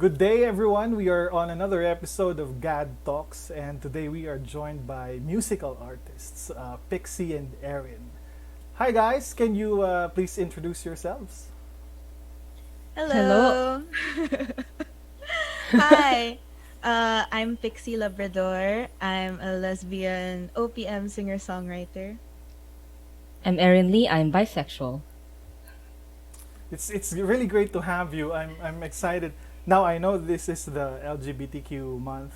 Good day, everyone. We are on another episode of GAD Talks, and today we are joined by musical artists, Pixie and Erin. Hi, guys. Can you please introduce yourselves? Hello. Hello. Hi. I'm Pixie Labrador. I'm a lesbian OPM singer-songwriter. I'm Erin Lee. I'm bisexual. It's really great to have you. I'm excited. Now I know this is the LGBTQ month,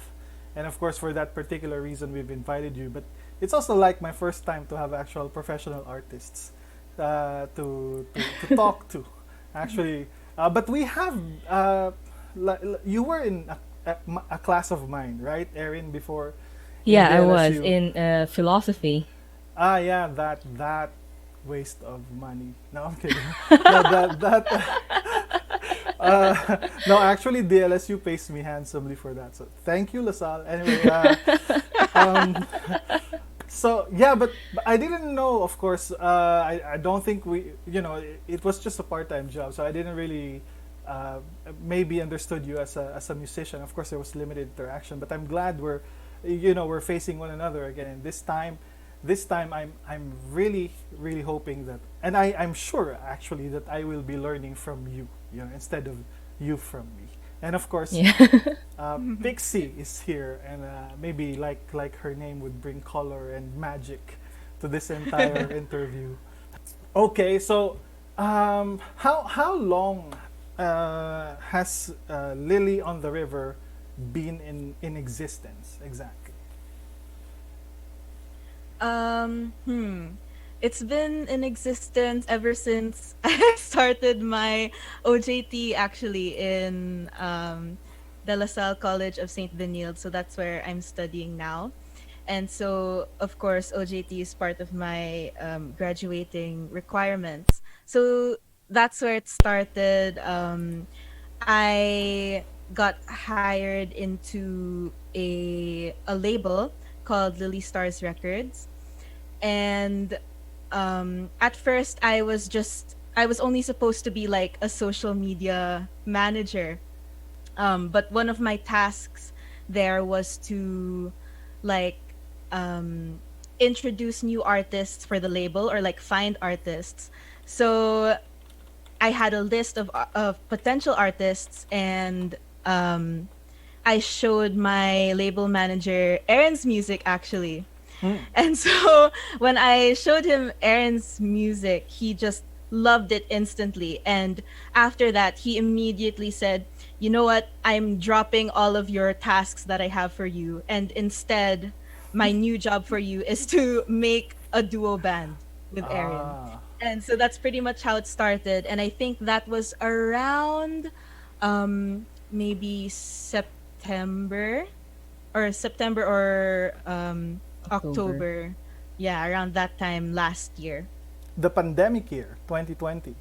and of course for that particular reason we've invited you. But it's also like my first time to have actual professional artists to talk to, actually. But we have you were in a class of mine, right, Erin, before in Yeah, the I was LSU. in philosophy. Ah, yeah, that waste of money. No, I'm kidding. No, that no, actually, the LSU pays me handsomely for that. So thank you, LaSalle. Anyway, um, so yeah, but I didn't know. Of course, I don't think it was just a part-time job, so I didn't really uh, maybe understood you as a musician. Of course, there was limited interaction, but I'm glad we're facing one another again. And this time I'm really hoping that, and I'm sure actually that I will be learning from you, instead of you from me. And of course, Yeah. Pixie is here, and maybe like her name would bring color and magic to this entire interview. Okay, so how long has Lily on the River been in existence exactly? Um, hmm. It's been in existence ever since I started my OJT actually in De La Salle College of St. Benilde. So that's where I'm studying now. And so, of course, OJT is part of my graduating requirements. So that's where it started. I got hired into a label called Lily Stars Records, and at first I was only supposed to be like a social media manager, but one of my tasks there was to like um, introduce new artists for the label or like find artists. So I had a list of potential artists, and um, I showed my label manager Aaron's music actually. Mm. And so when I showed him Aaron's music, he just loved it instantly. And after that, he immediately said, "You know what? I'm dropping all of your tasks that I have for you. And instead, my new job for you is to make a duo band with Aaron." Ah. And so that's pretty much how it started. And I think that was around maybe September or October. October. Yeah, around that time last year. The pandemic year, 2020.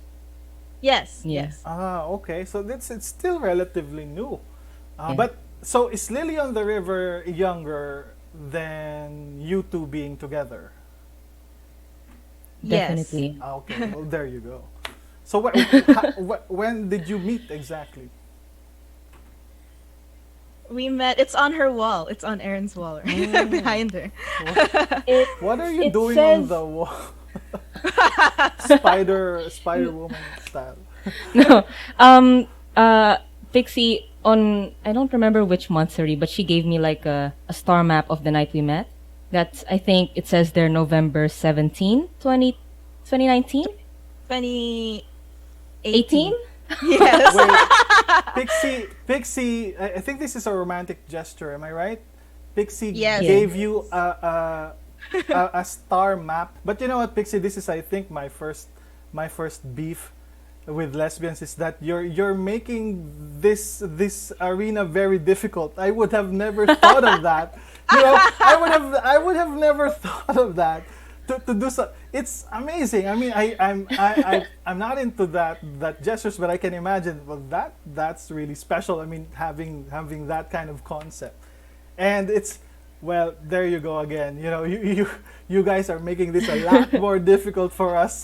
Yes, Yeah. yes. Ah, okay. So it's still relatively new. Yeah. But so is Lily on the River younger than you two being together? Yes. Definitely. Ah, okay. Well, there you go. So when did you meet exactly? We met. It's on her wall. It's on Erin's wall right Mm. behind her. What, It what are you it doing on says the wall? Spider Woman style. no. Um Pixie on I don't remember which month, sorry, but she gave me like a star map of the night we met. That's I think it says there November 17, 2019? 2018. 18? Yes. Wait, Pixie. I think this is a romantic gesture. Am I right? Pixie Yes. Yeah. gave you a star map. But you know what, Pixie? This is, I think, my first beef with lesbians is that you're making this arena very difficult. I would have never thought of that. I would have never thought of that. To do so, it's amazing. I mean, I'm not into that gestures, but I can imagine. Well, that's really special. I mean, having that kind of concept, and it's, well, there you go again. You guys are making this a lot more difficult for us.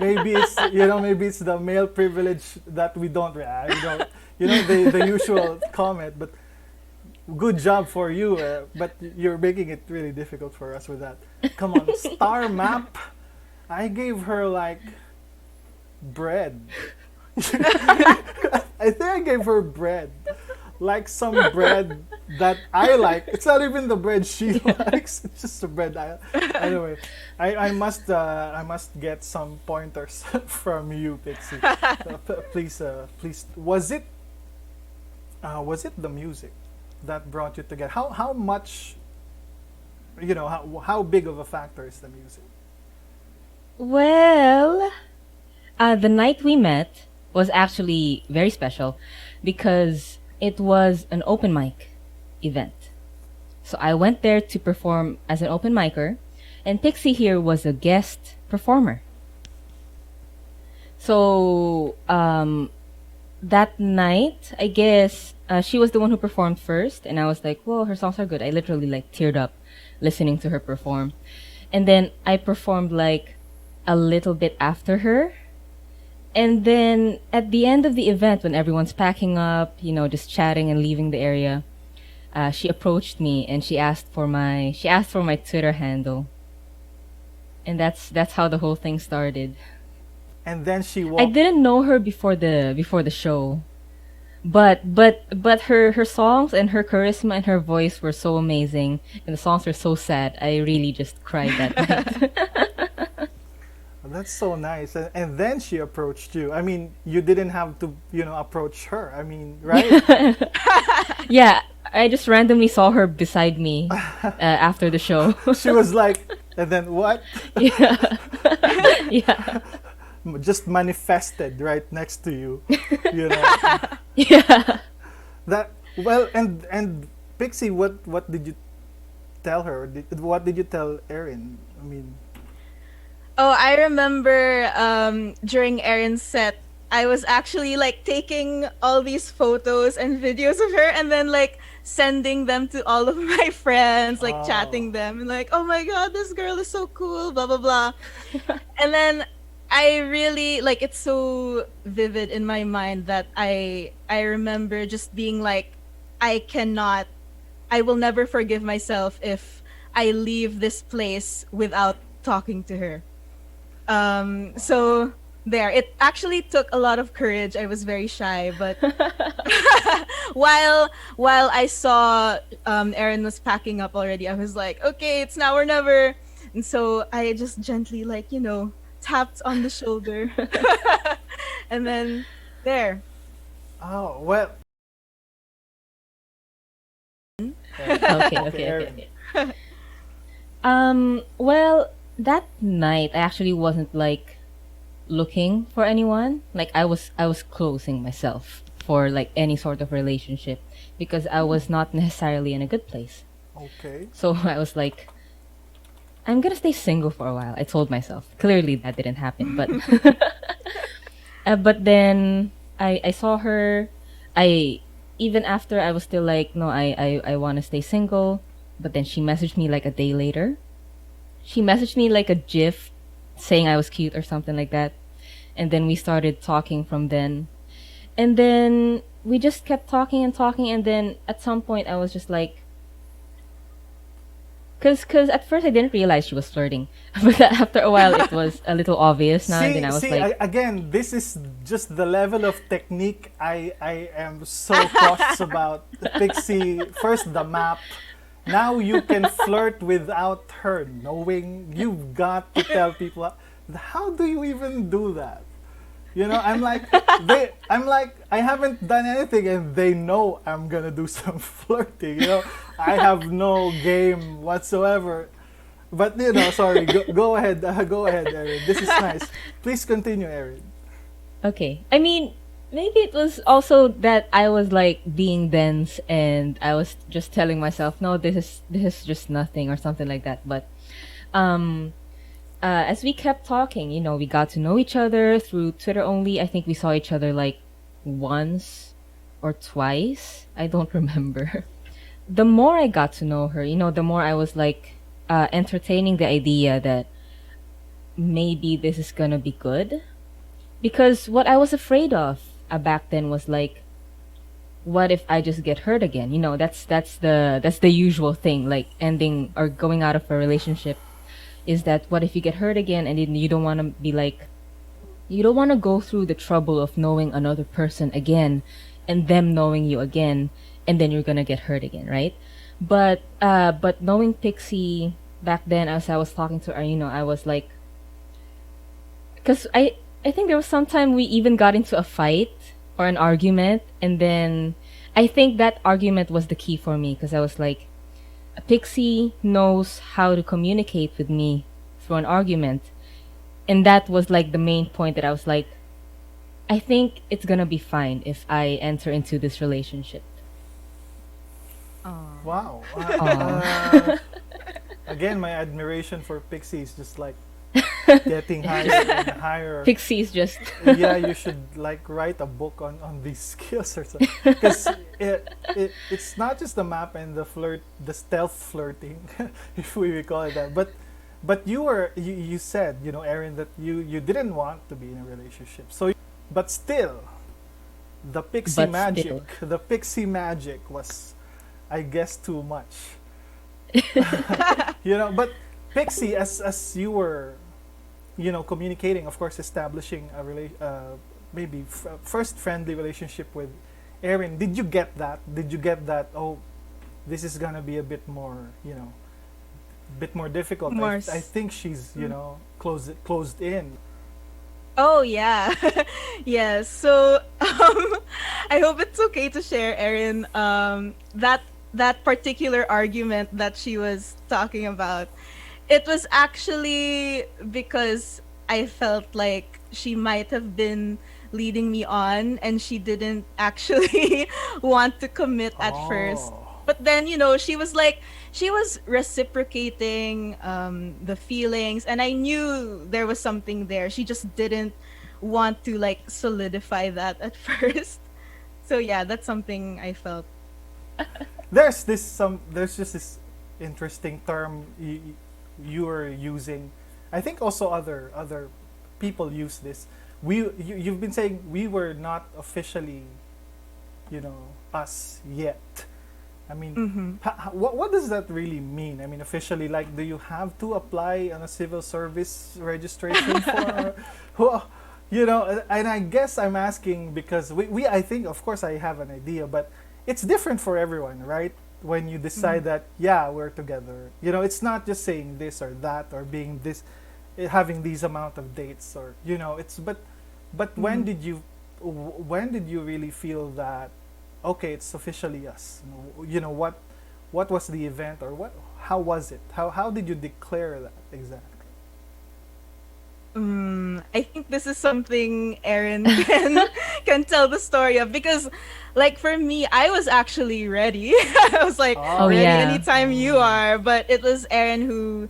Maybe it's the male privilege that we don't. You know, the usual comment, but good job for you. But you're making it really difficult for us with that. Come on, star map. I gave her like bread. I think I gave her bread. Like some bread that I like. It's not even the bread she likes. It's just the bread anyway, I must get some pointers from you, Pixie. Please. Was it the music that brought you together? How much, how big of a factor is the music? Well, the night we met was actually very special because it was an open mic event. So I went there to perform as an open micer, and Pixie here was a guest performer. So that night, I guess she was the one who performed first, and I was like, "Whoa, her songs are good." I literally like teared up listening to her perform, and then I performed like a little bit after her. And then at the end of the event, when everyone's packing up, just chatting and leaving the area, she approached me and she asked for my Twitter handle, and that's how the whole thing started. And then she I walked. didn't know her before the show, but her songs and her charisma and her voice were so amazing, and the songs were so sad. I really just cried that night. That's so nice. And then she approached you. I mean, you didn't have to, approach her. I mean, right? Yeah, I just randomly saw her beside me after the show. She was like, and then what? Yeah, yeah, Just manifested right next to you. You know yeah. that. Well, and Pixie, what did you tell her? What did you tell Erin? I mean, Oh, I remember during Erin's set, I was actually like taking all these photos and videos of her and then like sending them to all of my friends, like oh, chatting them and like, oh my god, this girl is so cool, blah blah blah. And then I really like it's so vivid in my mind that I remember just being like, I cannot, I will never forgive myself if I leave this place without talking to her. So there, it actually took a lot of courage. I was very shy, but while I saw Erin was packing up already, I was like, okay, it's now or never. And so I just gently like, tapped on the shoulder. And then there. oh well. Okay, okay, Erin. okay, okay. Well, that night I actually wasn't like looking for anyone. Like I was closing myself for like any sort of relationship because I was not necessarily in a good place. Okay. So I was like, I'm gonna stay single for a while. I told myself. Clearly that didn't happen, but but then I saw her. I even after I was still like, no, I want to stay single. But then she messaged me like a day later. She messaged me like a GIF saying I was cute or something like that. And then we started talking from then. And then we just kept talking and talking. And then at some point I was just like, cause at first I didn't realize she was flirting, but after a while it was a little obvious now. And then I was like, Again, this is just the level of technique I am so cautious about. Pixie, first the map. Now you can flirt without her knowing. You've got to tell people. How do you even do that? I'm like, I haven't done anything, and they know I'm gonna do some flirting. I have no game whatsoever. But sorry. Go ahead. Go ahead, Erin. This is nice. Please continue, Erin. okay. I mean, maybe it was also that I was like being dense and I was just telling myself, no, this is just nothing or something like that. But um as we kept talking, we got to know each other through Twitter only. I think we saw each other like once or twice. I don't remember. The more I got to know her, the more I was like entertaining the idea that maybe this is gonna be good. Because what I was afraid of back then was like what if I just get hurt again? You know, that's the usual thing, like ending or going out of a relationship, is that what if you get hurt again, and then you don't want to be like, you don't want to go through the trouble of knowing another person again and them knowing you again, and then you're going to get hurt again, right? But knowing Pixie back then, as I was talking to her, I was like, cuz I think there was some time we even got into a fight or an argument, and then I think that argument was the key for me, cuz I was like, Pixie knows how to communicate with me through an argument. And that was like the main point, that I was like, I think it's gonna be fine if I enter into this relationship. Aw. Wow. Again, my admiration for Pixie is just like getting higher and higher. Pixie is just Yeah, you should like write a book on these skills or something, because it's not just the map and the stealth flirting, if we call it that, but you said, Erin, that you didn't want to be in a relationship, so but still the pixie But magic still. the pixie magic was, I guess, too much. But Pixie, as you were, communicating, of course, establishing a maybe first friendly relationship with Erin, did you get that? Did you get that? Oh, this is gonna be a bit more, bit more difficult. More I think she's, closed in. Oh yeah, yes. So I hope it's okay to share, Erin. That particular argument that she was talking about, it was actually because I felt like she might have been leading me on, and she didn't actually want to commit at first. Oh. But then, she was reciprocating the feelings, and I knew there was something there. She just didn't want to like solidify that at first. So yeah, that's something I felt. There's just this interesting term you were using. I think also other people use this. You've been saying we were not officially, us yet. I mean, what does that really mean? I mean, officially, like, do you have to apply on a civil service registration for, who, and I guess I'm asking because we I think, of course, I have an idea, but it's different for everyone, right? When you decide that, yeah, we're together, it's not just saying this or that or being this, having these amount of dates, or, it's, but when did you really feel that, okay, it's officially us? What was the event, or how was it? How did you declare that exactly? I think this is something Erin can tell the story of, because, like, for me, I was actually ready. I was like, Oh, ready yeah. anytime you are. But it was Erin who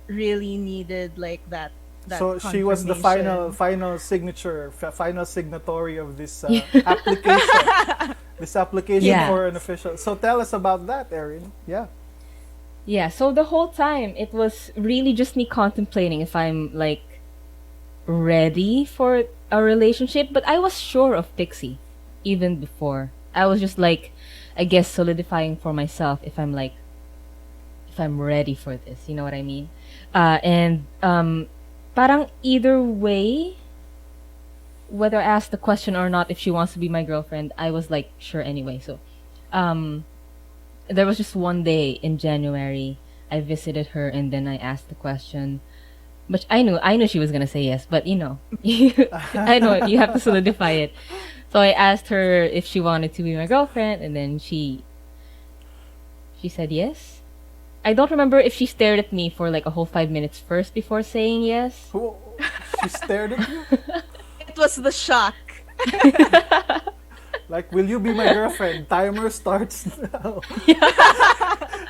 really needed like that So she was the confirmation. final signature, final signatory of this application. This application Yeah. for an official. So tell us about that, Erin. Yeah. Yeah, so the whole time it was really just me contemplating if I'm like ready for a relationship, but I was sure of Pixie even before. I was just like, I guess, solidifying for myself if I'm ready for this, you know what I mean? And parang either way, whether I asked the question or not, if she wants to be my girlfriend, I was like sure anyway. So um there was just one day in January I visited her, and then I asked the question, which I knew she was gonna say yes, but I know you have to solidify it. So I asked her if she wanted to be my girlfriend, and then she said yes. I don't remember if she stared at me for like a whole 5 minutes first before saying yes. Who? She stared at you. It was the shock. Like, will you be my girlfriend? Timer starts now.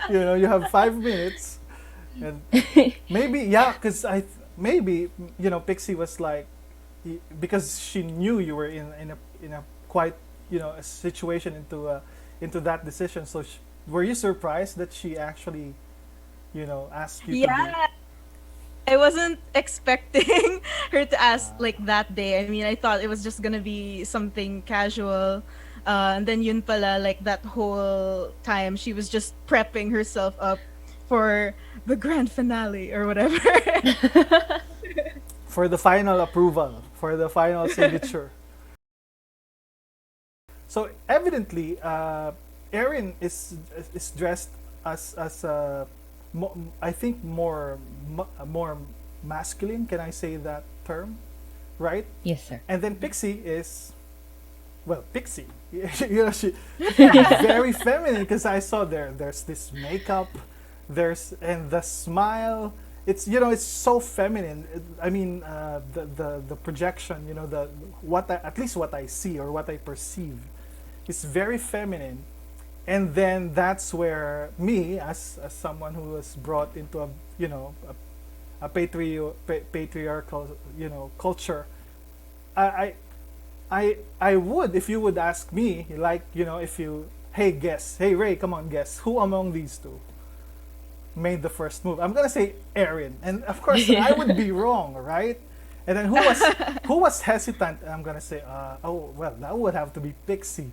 You have 5 minutes, and maybe, yeah, because maybe, Pixie was like, because she knew you were in a quite, a situation into that decision. So were you surprised that she actually, asked you to be? Yeah, I wasn't expecting her to ask like that day. I mean, I thought it was just gonna be something casual. And then yun pala, like that whole time, she was just prepping herself up for the grand finale or whatever. For the final approval, for the final signature. So evidently, Erin is dressed as I think more masculine. Can I say that term, right? Yes, sir. And then Pixie is, well, Pixie. You know, she's very feminine because I saw there's this makeup, there's and the smile. It's, you know, it's so feminine. I mean, the projection, you know, the what I, at least what I see or what I perceive, is very feminine. And then that's where me, as someone who was brought into a, you know, a patriarchal, you know, culture, I, I I would, if you would ask me, like, you know, if you, hey, guess, hey, Ray, come on, guess, who among these two made the first move? I'm gonna say Erin, and of course I would be wrong, right? And then who was hesitant? I'm gonna say, oh, well, that would have to be Pixie,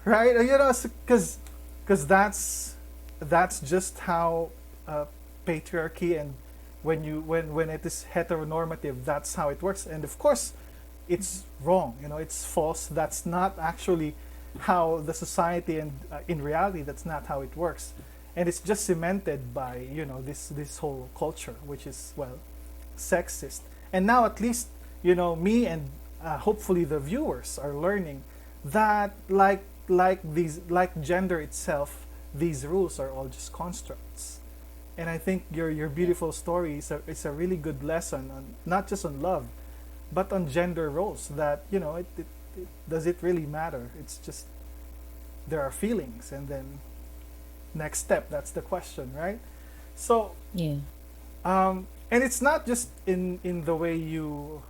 right? You know, because that's just how patriarchy, and when it is heteronormative, that's how it works. And of course, it's wrong. You know, it's false. That's not actually how the society, and in reality, that's not how it works. And it's just cemented by, you know, this whole culture, which is, well, sexist. And now at least, you know, me and hopefully the viewers are learning that, like gender itself, these rules are all just constructs. And I think your beautiful story is a really good lesson on, not just on love, but on gender roles. That, you know, it does it really matter? It's just there are feelings, and then next step. That's the question, right? So, Yeah. and it's not just in the way you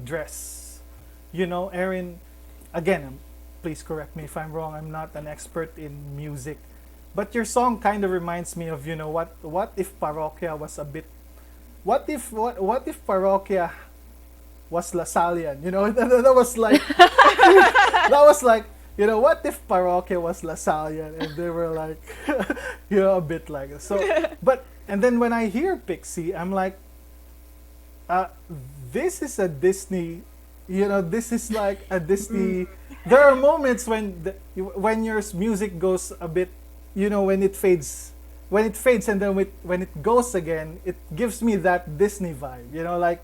dress. You know, Erin, again, please correct me if I'm wrong. I'm not an expert in music, but your song kind of reminds me of, you know, what if Parokya was a bit, what if Parokya was Lasallian? You know, that was like that was like, you know, what if Parokya was Lasallian, and they were like, you know, a bit like this. So, but and then when I hear Pixie, I'm like, uh, this is a Disney, you know, this is like a Disney. There are moments when your music goes a bit, you know, when it fades, and then when it goes again, it gives me that Disney vibe, you know, like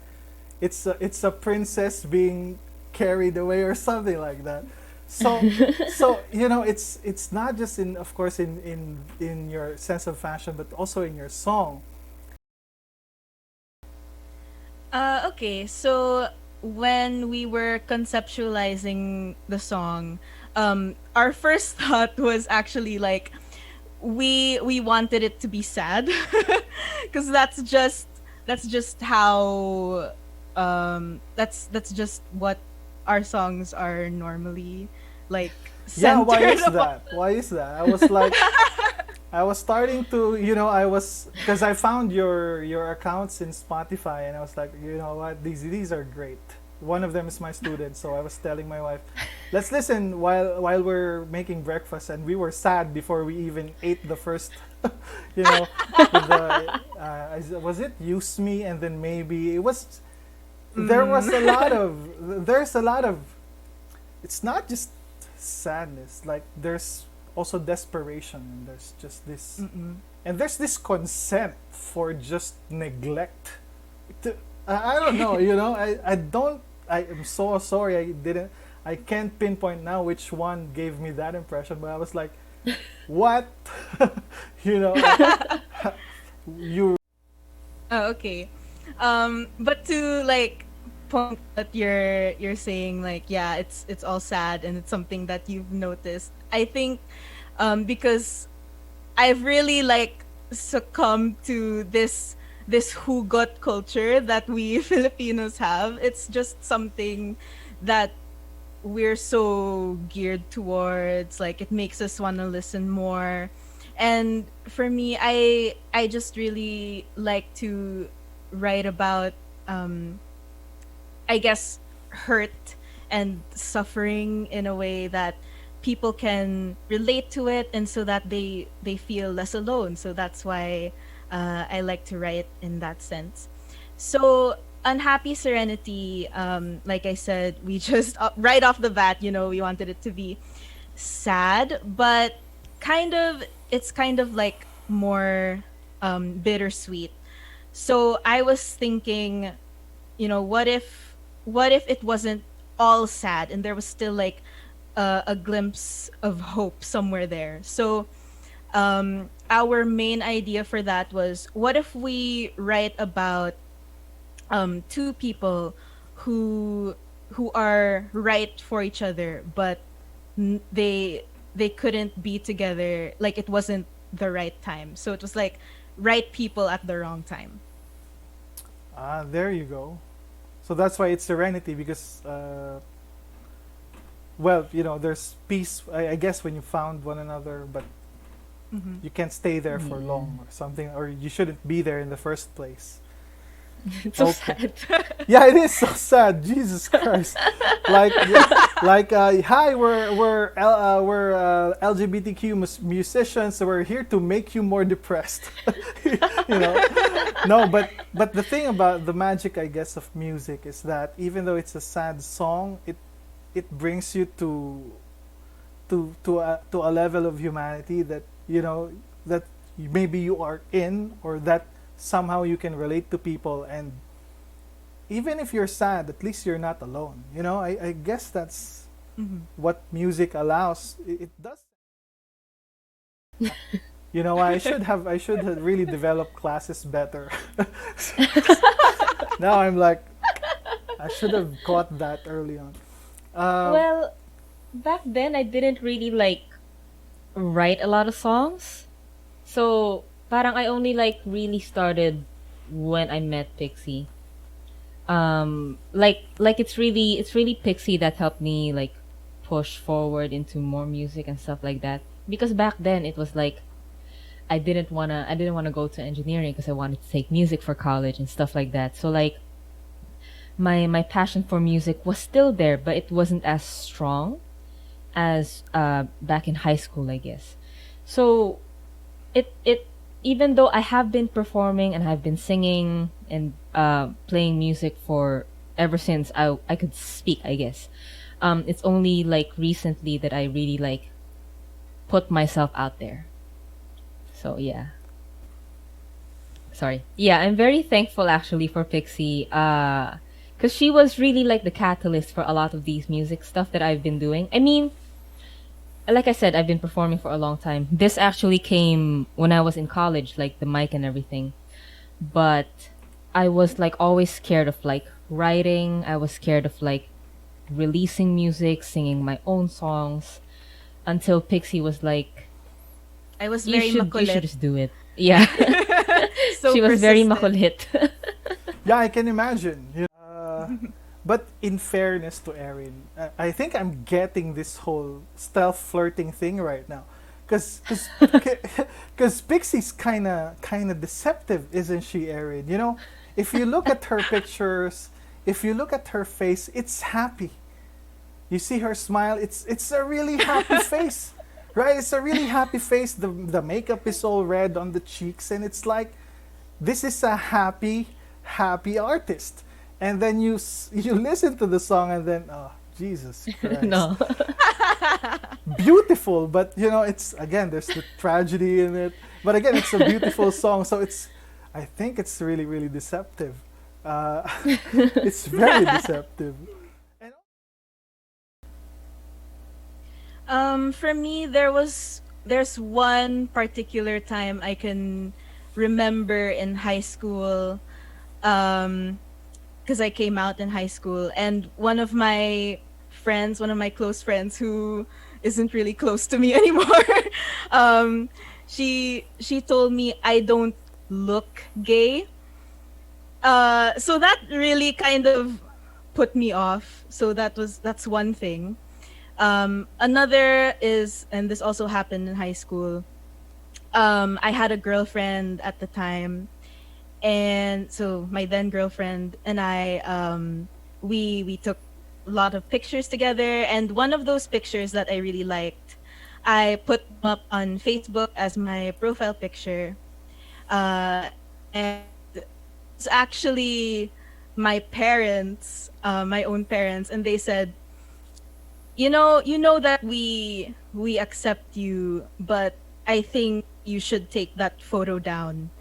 it's a princess being carried away or something like that. So so, you know, it's not just in, of course, in your sense of fashion, but also in your song. Okay, so when we were conceptualizing the song, our first thought was actually like we wanted it to be sad, because that's just how that's just what our songs are normally like Yeah, why centered is that? Why is that? I was like, I was starting to, you know, I was, because I found your accounts in Spotify, and I was like, you know what, these are great. One of them is my student, so I was telling my wife, let's listen while we're making breakfast, and we were sad before we even ate the first, you know, with the, was it Use Me, and then maybe it was, there was a lot of, there's a lot of, it's not just sadness, like there's also desperation, and there's just this, and there's this consent for just neglect. I don't know, you know, I don't, I am so sorry, I can't pinpoint now which one gave me that impression, but I was like, what? You know, you. Oh, okay. But to like point that you're saying, like, yeah, it's all sad and it's something that you've noticed. I think because I've really like succumbed to this hugot culture that we Filipinos have. It's just something that we're so geared towards. Like, it makes us want to listen more. And for me, I just really like to write about I guess hurt and suffering in a way that people can relate to it, and so that they feel less alone. So that's why I like to write in that sense. So Unhappy Serenity, like I said, we just right off the bat, we wanted it to be sad, but it's kind of like more bittersweet. So I was thinking, what if it wasn't all sad and there was still like a glimpse of hope somewhere there. So our main idea for that was, what if we write about two people who are right for each other, but they couldn't be together, like it wasn't the right time. So it was like right people at the wrong time. Ah, there you go. So that's why it's serenity, because well, there's peace, I guess, when you found one another, but Hmm. you can't stay there for long or something, or you shouldn't be there in the first place. It's so Okay. sad. Yeah, it is so sad. Jesus Christ. Like, yeah, like, hi, we're LGBTQ musicians, so we're here to make you more depressed. you know. No, but the thing about the magic, I guess, of music is that even though it's a sad song, it brings you to a level of humanity that that maybe you are in, or that somehow you can relate to people, and even if you're sad, at least you're not alone. I guess that's Hmm. what music allows. It does. I should have really developed classes better. Now I'm like, I should have caught that early on. Um, Well, back then I didn't really like write a lot of songs. So, parang I only like really started when I met Pixie. Like it's really Pixie that helped me like push forward into more music and stuff like that. Because back then it was like I didn't wanna go to engineering because I wanted to take music for college and stuff like that. So like my passion for music was still there, but it wasn't as strong as back in high school, I guess. So it even though I have been performing and I've been singing and playing music for ever since I could speak, I guess. It's only like recently that I really like put myself out there. So yeah. Sorry. Yeah, I'm very thankful actually for Pixie. Cause she was really like the catalyst for a lot of these music stuff that I've been doing. I mean, like I said, I've been performing for a long time. This actually came when I was in college, like the mic and everything. But I was like always scared of like writing. I was scared of like releasing music, singing my own songs until Pixie was like, I was you very should makulit. just do it. Yeah. So She was very persistent. makulit. Yeah, I can imagine. But in fairness to Erin, I think I'm getting this whole stealth flirting thing right now, because because Pixie's kind of deceptive, isn't she, Erin? If you look at her pictures, if you look at her face, it's happy. You see her smile, it's a really happy face, right? It's a really happy face. The makeup is all red on the cheeks, and it's like, this is a happy artist. And then you listen to the song, and then, oh, Jesus Christ, No. beautiful. But it's, again, there's the tragedy in it. But again, it's a beautiful song, so I think it's really, really deceptive. It's very deceptive. And For me, there's one particular time I can remember in high school, because I came out in high school, and one of my close friends, who isn't really close to me anymore, um, she told me I don't look gay. So that really kind of put me off. So that's one thing. Another is, and this also happened in high school. I had a girlfriend at the time, and so my then girlfriend and I, we took lot of pictures together, and one of those pictures that I really liked, I put them up on Facebook as my profile picture. And it's actually my parents, my own parents, and they said, you know that we accept you, but I think you should take that photo down,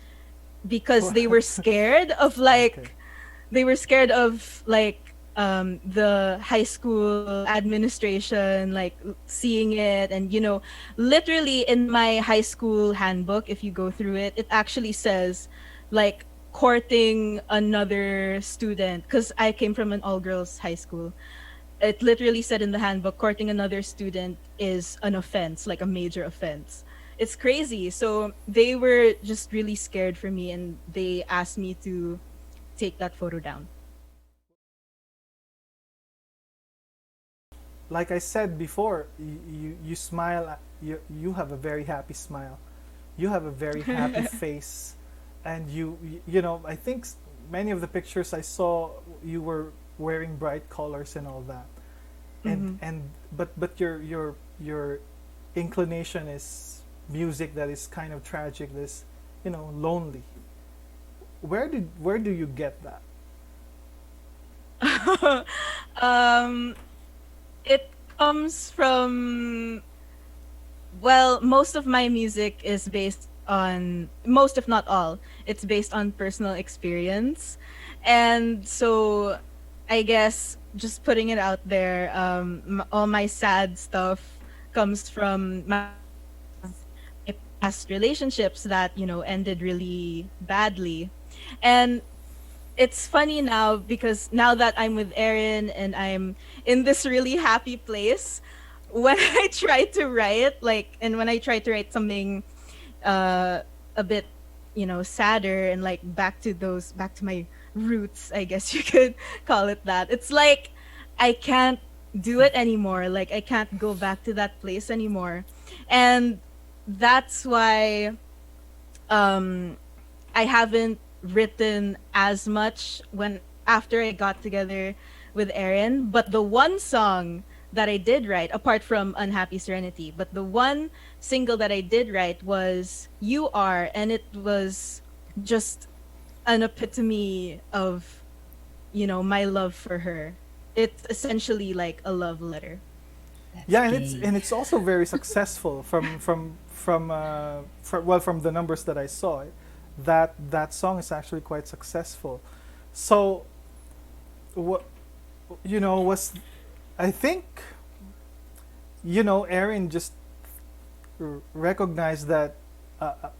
because they were scared of Okay. like they were scared of like the high school administration like seeing it. And literally in my high school handbook, if you go through it, it actually says like courting another student, because I came from an all girls high school. It literally said in the handbook, courting another student is an offense, like a major offense. It's crazy. So they were just really scared for me, and they asked me to take that photo down. Like I said before, you smile. You have a very happy smile. You have a very happy face, and I think many of the pictures I saw, you were wearing bright colors and all that. But your inclination is music that is kind of tragic, this lonely. Where do you get that? um, it comes from, well, most of my music is based on, most if not all, it's based on personal experience. And so I guess just putting it out there, all my sad stuff comes from my past relationships that, ended really badly. And it's funny now, because now that I'm with Erin and I'm in this really happy place, when I try to write, and when I try to write something a bit, sadder, and like back to my roots, I guess you could call it that. It's like I can't do it anymore. Like I can't go back to that place anymore. And that's why I haven't written as much when after I got together with Erin. But the one song that I did write, apart from Unhappy Serenity, but the one single that I did write was You Are, and it was just an epitome of, my love for her. It's essentially like a love letter. Yeah, and it's also very successful from the numbers that I saw. That song is actually quite successful. So, what was, I think, Erin just recognized that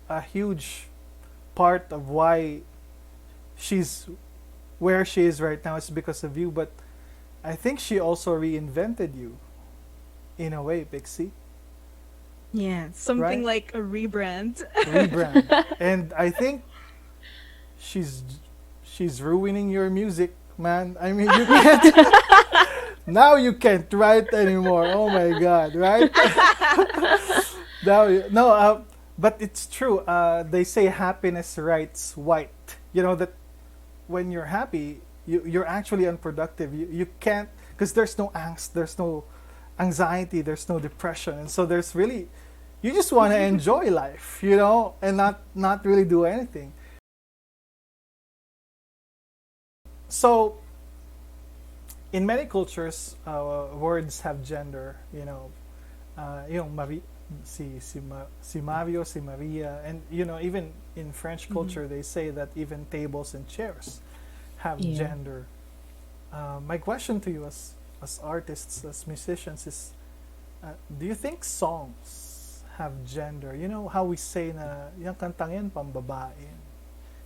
a huge part of why she's where she is right now is because of you. But I think she also reinvented you in a way, Pixie. Yeah, something Right? like a rebrand. Rebrand. And I think she's she's ruining your music, man. I mean, you can't now you can't write anymore. Oh my god, right? Now no, but it's true. They say happiness writes white. You know that when you're happy, you're actually unproductive. You can't, because there's no angst, there's no anxiety, there's no depression, and so there's really, you just want to enjoy life, and not really do anything. So in many cultures, words have gender. Si Mario, si Maria, and even in French culture, they say that even tables and chairs have Yeah. gender. My question to you, as artists, as musicians, is, do you think songs have gender? You know how we say na yung kantang yan pambabae yan.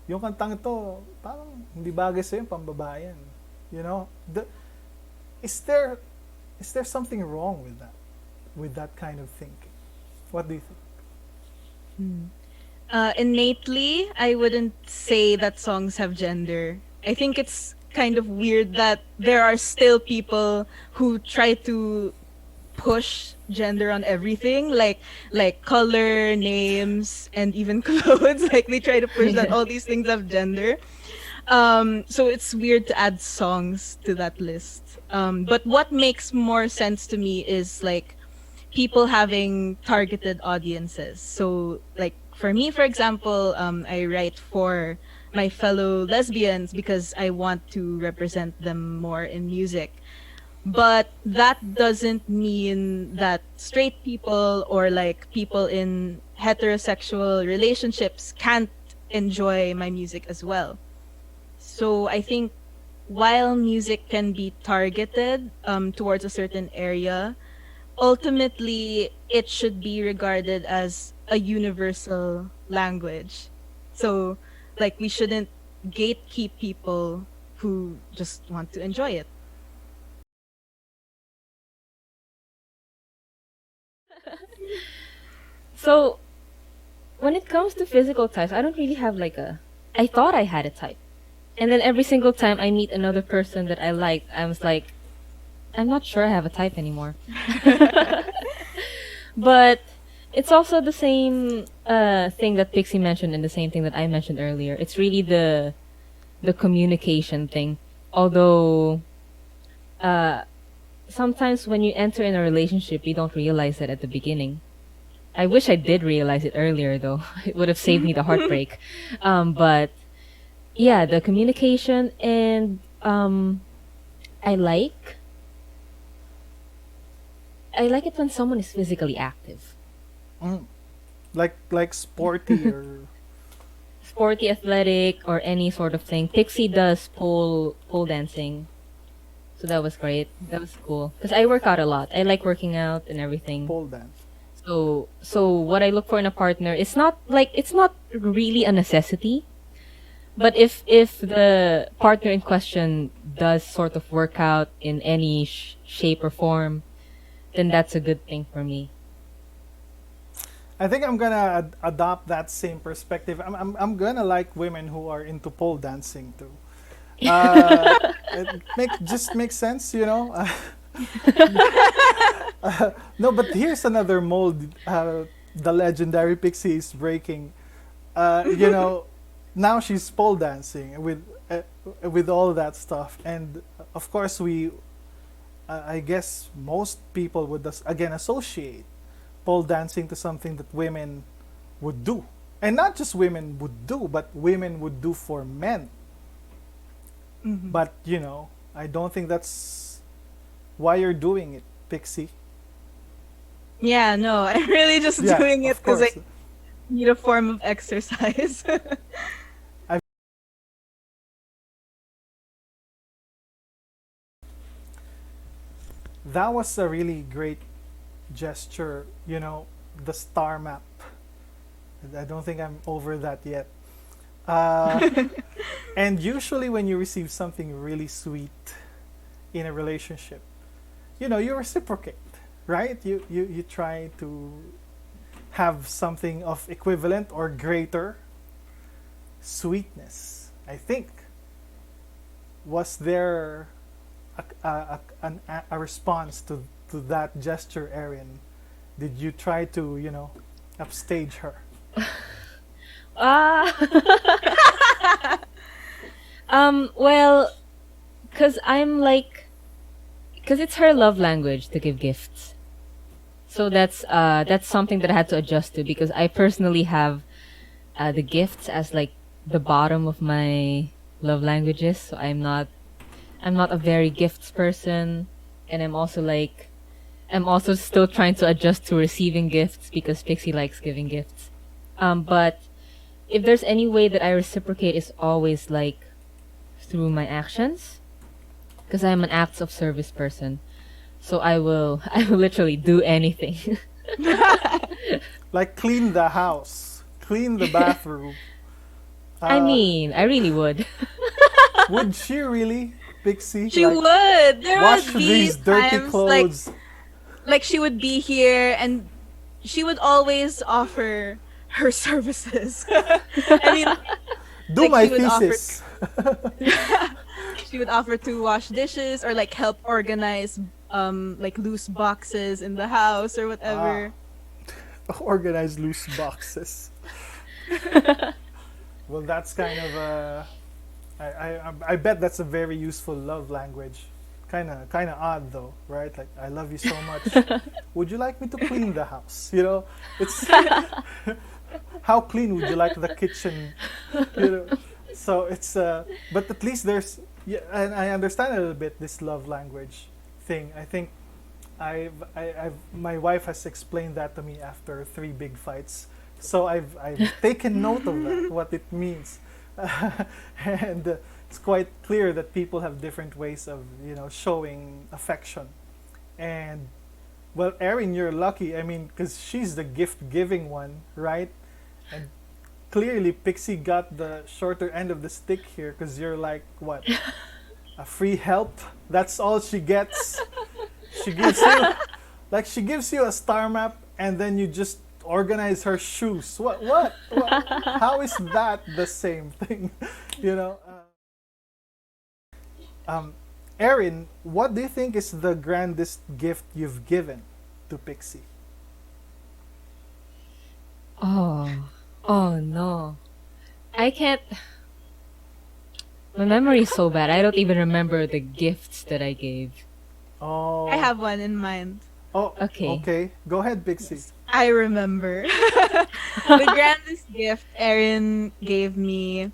Yung kantang ito parang hindi bagay sa yung pambabae yan. Is there something wrong with that kind of thinking? What do you think? Innately, I wouldn't say that songs have gender. I think it's kind of weird that there are still people who try to push gender on everything, like color, names, and even clothes. Like they try to push that all these things have gender. So it's weird to add songs to that list. But what makes more sense to me is like people having targeted audiences. So like for me, for example, I write for my fellow lesbians because I want to represent them more in music. But that doesn't mean that straight people or like people in heterosexual relationships can't enjoy my music as well. So I think while music can be targeted towards a certain area, ultimately it should be regarded as a universal language. So like we shouldn't gatekeep people who just want to enjoy it. So when it comes to physical types, I don't really have like a. I thought I had a type, and then every single time I meet another person that I like, I was like, I'm not sure I have a type anymore. But it's also the same thing that Pixie mentioned and the same thing that I mentioned earlier. It's really the communication thing. Although sometimes when you enter in a relationship, you don't realize it at the beginning. I wish I did realize it earlier, though. It would have saved me the heartbreak. But yeah, the communication and I like I like it when someone is physically active, Mm. Like sporty or sporty, athletic, or any sort of thing. Pixie does pole dancing, so that was great. That was cool because I work out a lot. I like working out and everything. pole dance. So what I look for in a partner, it's not really a necessity. But if the partner in question does sort of work out in any shape or form, then that's a good thing for me. I think I'm gonna adopt that same perspective. I'm gonna like women who are into pole dancing too. It just makes sense, you know. No, but here's another mold. The legendary Pixie is breaking. You know, now she's pole dancing with all that stuff, and of course I guess most people would again associate pole dancing to something that women would do, and not just women would do, but women would do for men. But you know, I don't think that's why you're doing it, Pixie. Yeah, no, I'm really just Yeah, doing it of because I course. need a form of exercise. I That was a really great gesture, you know, the star map. I don't think I'm over that yet. Uh, and usually, when you receive something really sweet in a relationship, you know, you reciprocate, right? You try to have something of equivalent or greater sweetness. I think. Was there a response to that gesture, Erin? Did you try to, you know, upstage her? Ah. Well, cause it's her love language to give gifts. So that's something that I had to adjust to because I personally have the gifts as like the bottom of my love languages. So I'm not a very gifts person, and I'm also still trying to adjust to receiving gifts because Pixie likes giving gifts. But if there's any way that I reciprocate, is always like through my actions because I'm an acts of service person. So I will literally do anything. Like clean the house, clean the bathroom. I Uh, mean, I really would. would she really, Pixie? She Like would. There wash would be these dirty times like clothes? she would be here and she would always offer her services. I mean, Do like my she would offer thesis. she would offer to wash dishes or like help organize like loose boxes in the house or whatever. Organize loose boxes. Well, that's kind of I bet that's a very useful love language. Kind of odd though, right? Like, I love you so much. Would you like me to clean the house? You know, it's how clean would you like the kitchen? You know, so it's but at least there's, yeah, and I understand a little bit this love language thing. I think I've my wife has explained that to me after three big fights. So I've taken note of that, what it means, and it's quite clear that people have different ways of, you know, showing affection. And well, Erin, you're lucky. I mean, because she's the gift giving one, right? And clearly Pixie got the shorter end of the stick here, because you're like, what, a free help? That's all she gets. She gives you, like, she gives you a star map, and then you just organize her shoes. What? How is that the same thing? You know. Erin, what do you think is the grandest gift you've given to Pixie? Oh, oh no. I can't. My memory is so bad. I don't even remember the gifts that I gave. Oh. I have one in mind. Oh. Okay. Okay. Go ahead, Pixie. I remember. The grandest gift Erin gave me.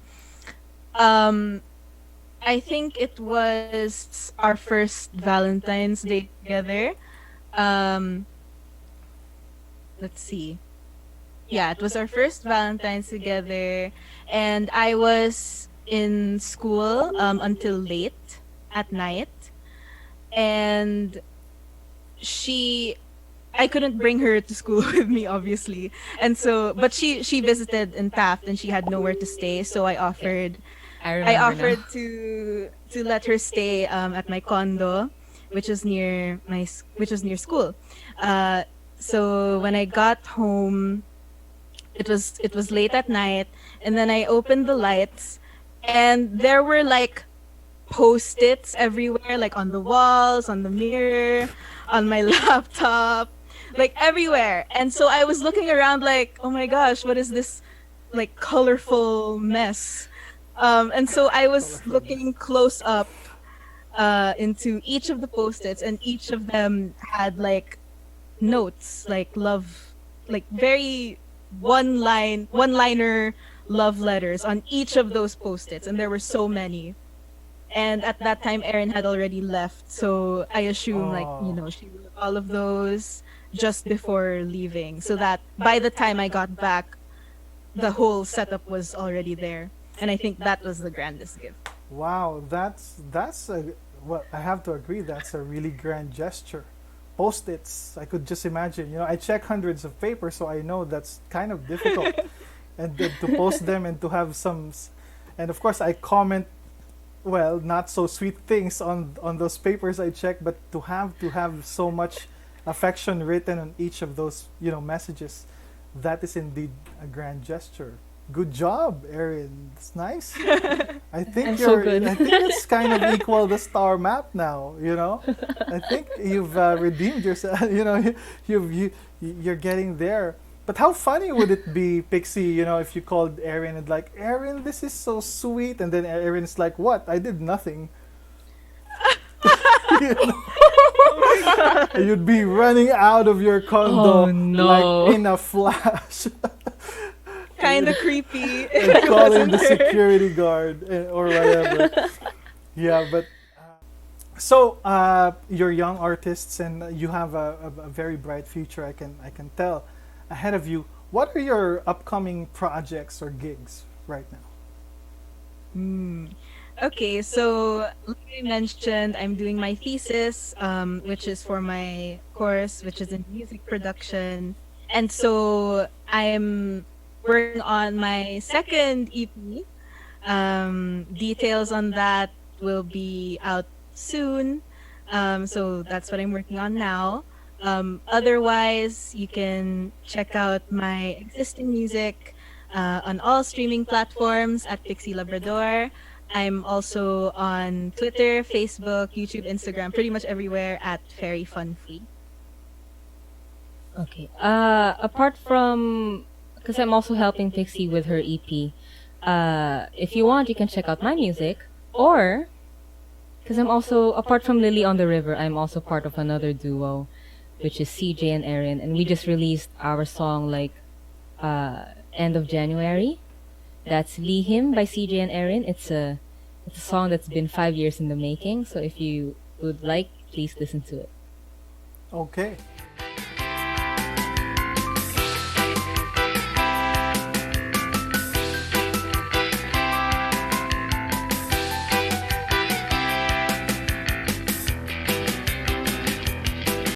I think it was our first Valentine's Day together. Um, let's see. Yeah, it was our first Valentine's together, and I was in school until late at night, and she I couldn't bring her to school with me, obviously. And so, but she visited in Taft and she had nowhere to stay, so I I remember offered now. to let her stay at my condo, which was near which was near school. Uh, so when I got home, it was late at night, and then I opened the lights, and there were like post-its everywhere, like on the walls, on the mirror, on my laptop, like everywhere. And so I was looking around like, oh my gosh, what is this like colorful mess? And so I was Colorful. looking close up into each of the post-its, and each of them had like notes, like love, like very one liner love letters on each of those post-its, and there were so many. And at that time, Erin had already left, so I assume like Oh. she wrote all of those just before leaving, so that by the time I got back, the whole setup was already there. And I think that was the grandest gift. Wow, that's a, well, I have to agree, that's a really grand gesture. Post-its, I could just imagine. You know, I check hundreds of papers, so I know that's kind of difficult. And then to post them and to have and of course I comment, well, not so sweet things on those papers I check, but to have so much affection written on each of those, you know, messages, that is indeed a grand gesture. Good job, Erin. It's nice. I think I'm so you're. good. I think it's kind of equal the star map now. You know, I think you've redeemed yourself. You know, you're getting there. But how funny would it be, Pixie? You know, if you called Erin and like, Erin, this is so sweet, and then Erin's like, what? I did nothing. You know? You'd be running out of your condo Oh no. like in a flash. Kind of creepy. And calling the security guard or whatever. Yeah, but so you're young artists and you have a very bright future. I can tell ahead of you. What are your upcoming projects or gigs right now? Okay, so like I mentioned, I'm doing my thesis, which is for my course, which is in music production. And so I'm working on my second EP. Details on that will be out soon. So that's what I'm working on now. Otherwise, you can check out my existing music on all streaming platforms at Pixie Labrador. I'm also on Twitter, Facebook, YouTube, Instagram, pretty much everywhere at Fairy Fun Free. Okay. Apart from, because I'm also helping Pixie with her EP. if you want, you can check out my music, or because I'm also, apart from Lily on the River, I'm also part of another duo, which is CJ and Erin, and we just released our song like end of January. That's Lihim by CJ and Erin. It's a song that's been 5 years in the making. So if you would like, please listen to it. Okay.